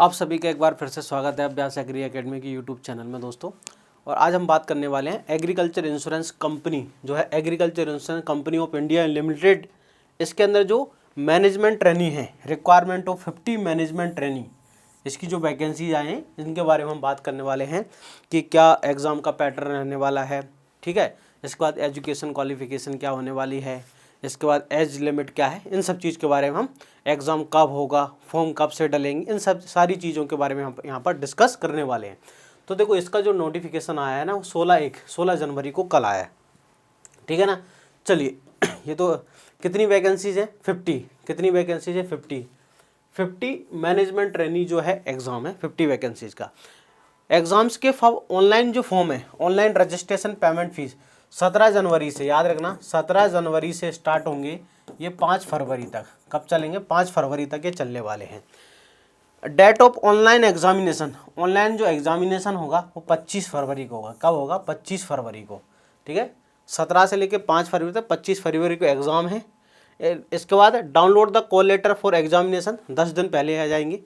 आप सभी का एक बार फिर से स्वागत है अभ्यास एग्री एकेडमी की यूट्यूब चैनल में दोस्तों। और आज हम बात करने वाले हैं एग्रीकल्चर इंश्योरेंस कंपनी जो है agriculture insurance company of India limited. इसके अंदर जो मैनेजमेंट ट्रेनी है, रिक्वायरमेंट ऑफ 50 मैनेजमेंट ट्रेनी, इसकी जो वैकेंसीज आए हैं इनके बारे में हम बात करने वाले हैं कि क्या एग्ज़ाम का पैटर्न रहने वाला है, ठीक है। इसके बाद एजुकेशन क्वालिफिकेशन क्या होने वाली है, इसके बाद एज लिमिट क्या है, इन सब चीज़ के बारे में हम एग्ज़ाम कब होगा, फॉर्म कब से डलेंगे, इन सब सारी चीज़ों के बारे में हम यहाँ पर डिस्कस करने वाले हैं। तो देखो इसका जो नोटिफिकेशन आया है ना वो 16 जनवरी को कल आया है, ठीक है ना। चलिए ये तो कितनी वैकेंसीज है 50, कितनी वैकेंसीज है 50 मैनेजमेंट ट्रेनी जो है एग्ज़ाम है 50 वैकेंसीज का। एग्ज़ाम्स के ऑनलाइन जो फॉर्म है, ऑनलाइन रजिस्ट्रेशन पेमेंट फीस 17 जनवरी से, याद रखना 17 जनवरी से स्टार्ट होंगे, ये 5 फरवरी तक, कब चलेंगे 5 फरवरी तक ये चलने वाले हैं। Date of online examination, online जो एग्जामिनेशन होगा वो 25 फरवरी को होगा। कब होगा 25 फरवरी को, ठीक है। 17 से लेकर 5 फरवरी तक 25 फरवरी को एग्ज़ाम है। इसके बाद download the call letter for examination 10 दिन पहले आ जाएंगे।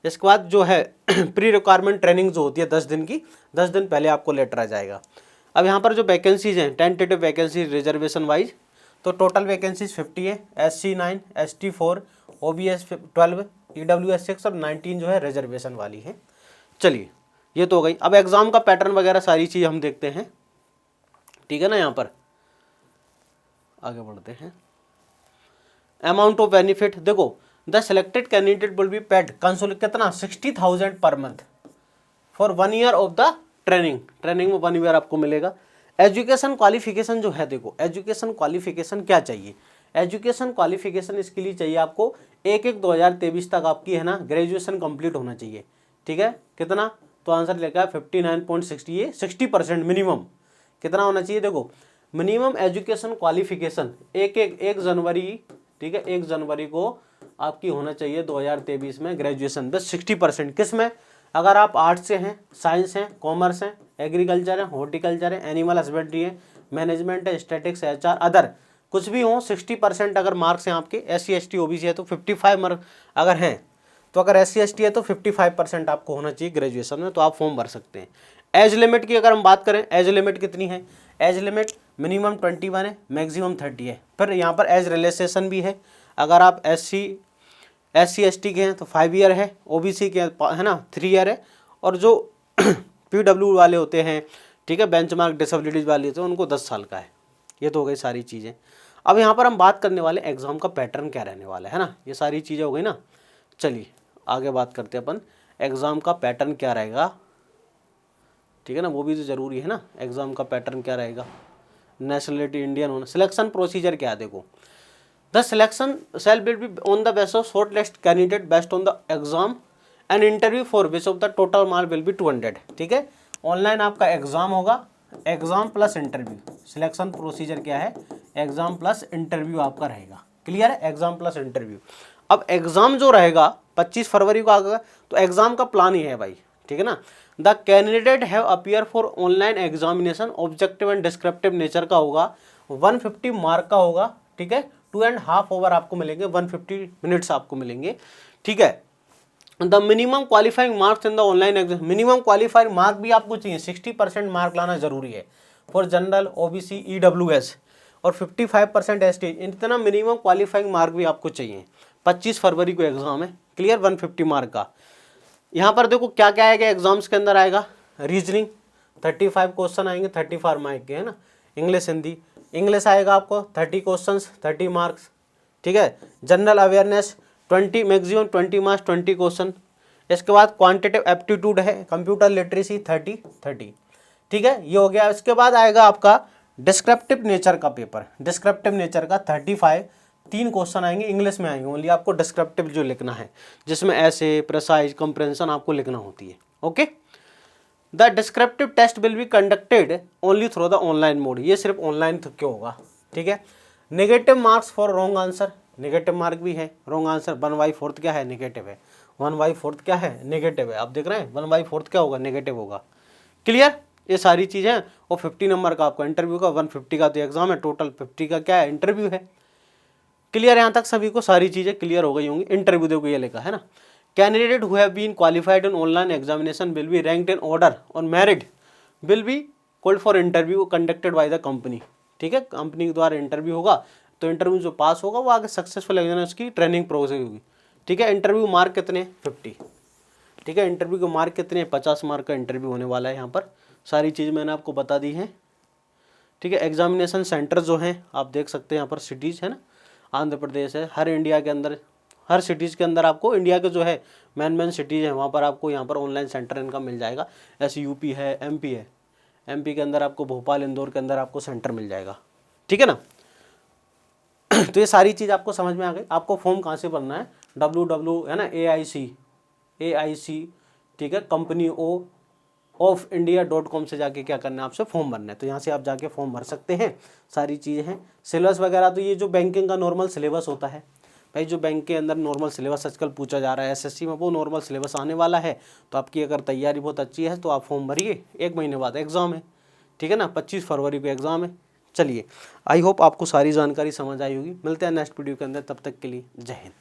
इसके बाद जो है प्री रिक्वायरमेंट ट्रेनिंग जो होती है 10 दिन की, 10 दिन पहले आपको लेटर आ जाएगा। अब यहाँ पर जो वैकेंसीज हैं टेंटेटिव वैकेंसी रिजर्वेशन वाइज, तो टोटल वैकेंसीज 50 है। SC 9, ST 4, OBS 12, EWS 6 और 19 जो है रिजर्वेशन वाली है। चलिए ये तो हो गई। अब एग्ज़ाम का पैटर्न वगैरह सारी चीज़ हम देखते हैं, ठीक है ना। यहाँ पर आगे बढ़ते हैं। अमाउंट ऑफ बेनिफिट देखो, the selected candidate will be paid console कितना 60,000 per month for 1 year of the training में 1 ईयर आपको मिलेगा। एजुकेशन क्वालिफिकेशन जो है, देखो एजुकेशन क्वालिफिकेशन क्या चाहिए, एजुकेशन क्वालिफिकेशन इसके लिए चाहिए आपको 1/1/2023 तक आपकी है ना ग्रेजुएशन कंप्लीट होना चाहिए, ठीक है। कितना, तो आंसर लिखा है 59.60, ये 60% मिनिमम कितना होना चाहिए। देखो मिनिमम एजुकेशन क्वालिफिकेशन 1 जनवरी, ठीक है, 1 जनवरी को आपकी होना चाहिए 2023 में ग्रेजुएशन बस 60%। किस में, अगर आप आर्ट्स से हैं, साइंस हैं, कॉमर्स हैं, एग्रीकल्चर है, हॉर्टिकल्चर है, एनिमल हस्बेंड्री है, मैनेजमेंट है, स्टैटिक्स, HR अदर कुछ भी हो, 60% अगर मार्क्स हैं आपके। SC ST OBC है तो 55 मार्क अगर हैं, तो अगर SC ST है तो 55% आपको होना चाहिए ग्रेजुएशन में, तो आप फॉर्म भर सकते हैं। एज लिमिट की अगर हम बात करें, एज लिमिट कितनी है, एज लिमिट मिनिमम 21 है, मैक्सिमम 30 है। फिर यहाँ पर एज रिलैक्सेशन भी है, अगर आप SC ST के हैं तो 5 ईयर है, OBC के है ना 3 ईयर है, और जो PW वाले होते हैं, ठीक है, बेंचमार्क डिसेबिलिटीज वाले होते हैं, उनको 10 साल का है। ये तो हो गई सारी चीज़ें। अब यहाँ पर हम बात करने वाले एग्ज़ाम का पैटर्न क्या रहने वाला है ना, ये सारी चीज़ें हो गई ना। चलिए आगे बात करते हैं अपन, एग्ज़ाम का पैटर्न क्या रहेगा, ठीक है ना, वो भी तो ज़रूरी है ना। एग्ज़ाम का पैटर्न क्या रहेगा, नेशनलिटी इंडियन होना, सिलेक्शन प्रोसीजर क्या है, देखो the selection shall be on the basis of shortlist candidate based on the exam and interview for which of the total mark will be 200, ठीक है। ऑनलाइन आपका एग्ज़ाम होगा, exam plus interview, selection procedure क्या है, exam plus interview आपका रहेगा, clear है, exam plus interview. अब एग्ज़ाम जो रहेगा 25 फरवरी को आएगा, तो एग्ज़ाम का प्लान ही है भाई, ठीक है ना। The candidate have appear for online examination, objective and descriptive nature का होगा, 150 मार्क का होगा, ठीक है। 2.5 ओवर आपको मिलेंगे, 150 मिनट्स आपको मिलेंगे, ठीक है। The minimum qualifying marks in the online exam, minimum qualifying mark भी आपको चाहिए, 60% मार्क लाना जरूरी है फॉर जनरल, OBC, EWS और 55% ST, इतना मिनिमम क्वालिफाइंग मार्क भी आपको चाहिए। 25 फरवरी को एग्जाम है, क्लियर, 150 मार्क का। यहाँ पर देखो क्या क्या आएगा एग्जाम्स के अंदर, आएगा रीजनिंग 35 क्वेश्चन आएंगे, 35 मार्क के है ना। इंग्लिश हिंदी, इंग्लिश आएगा आपको 30 क्वेश्चंस 30 मार्क्स, ठीक है। General awareness 20, maximum 20 marks 20 question. इसके बाद क्वांटिटेटिव एप्टीट्यूड है, कंप्यूटर लिटरेसी 30, ठीक है, ये हो गया। इसके बाद आएगा आपका डिस्क्रिप्टिव नेचर का पेपर, डिस्क्रिप्टिव नेचर का 35, 3 क्वेश्चन आएंगे, इंग्लिश में आएंगे ओनली, आपको डिस्क्रिप्टिव जो लिखना है, जिसमें ऐसे प्रिसाइज कंप्रेंशन आपको लिखना होती है, okay. The descriptive test will be conducted only through the online mode, ये सिर्फ ऑनलाइन क्यों होगा, ठीक है। Negative marks for wrong answer, negative mark भी है, रॉन्ग आंसर 1/4 क्या है, नेगेटिव है, 1/4 क्या है, नेगेटिव है। आप देख रहे हैं 1/4 क्या होगा, नेगेटिव होगा, क्लियर, ये सारी चीज़ें। और 50 नंबर का आपका इंटरव्यू का, 150 का तो एग्जाम है, टोटल 50 का क्या है, इंटरव्यू है, क्लियर। यहाँ तक सभी को सारी चीज़ें क्लियर हो गई होंगी। इंटरव्यू देखो ये लिखा है ना, candidate who have been qualified in online examination will be ranked in order on merit will be called for interview conducted by the company. ठीक है, कंपनी के द्वारा इंटरव्यू होगा, तो इंटरव्यू जो पास होगा वो आगे सक्सेसफुल एग्जामिनेशन की ट्रेनिंग प्रोसेस होगी। ठीक है, इंटरव्यू मार्क कितने 50। ठीक है, इंटरव्यू के मार्क कितने 50 मार्क का इंटरव्यू होने वाला है। यहाँ पर सारी चीज़ मैंने आपको बता दी है। ठीक है, एग्जामिनेशन सेंटर जो हैं आप देख सकते हैं यहाँ पर सिटीज़ है ना, आंध्र प्रदेश है, हर इंडिया के अंदर हर सिटीज़ के अंदर आपको इंडिया के जो है मेन सिटीज़ हैं वहाँ पर आपको यहाँ पर ऑनलाइन सेंटर इनका मिल जाएगा। ऐसे यूपी है, एमपी है, एमपी के अंदर आपको भोपाल इंदौर के अंदर आपको सेंटर मिल जाएगा। ठीक है ना। तो ये सारी चीज़ आपको समझ में आ गई। आपको फॉर्म कहाँ से भरना है, www है ना AIC ठीक है कंपनी ऑफ इंडिया.com से जाके क्या करना है आपसे फॉर्म भरना है। तो यहाँ से आप जाके फॉर्म भर सकते हैं। सारी चीज़ें हैं, सिलेबस वगैरह तो ये जो बैंकिंग का नॉर्मल सिलेबस होता है भाई, जो बैंक के अंदर नॉर्मल सिलेबस आजकल पूछा जा रहा है SSC में, वो नॉर्मल सिलेबस आने वाला है। तो आपकी अगर तैयारी बहुत अच्छी है तो आप फॉर्म भरिए, 1 महीने बाद एग्ज़ाम है। ठीक है ना, 25 फरवरी को एग्ज़ाम है। चलिए, आई होप आपको सारी जानकारी समझ आई होगी। मिलते हैं नेक्स्ट वीडियो के अंदर, तब तक के लिए जय हिंद।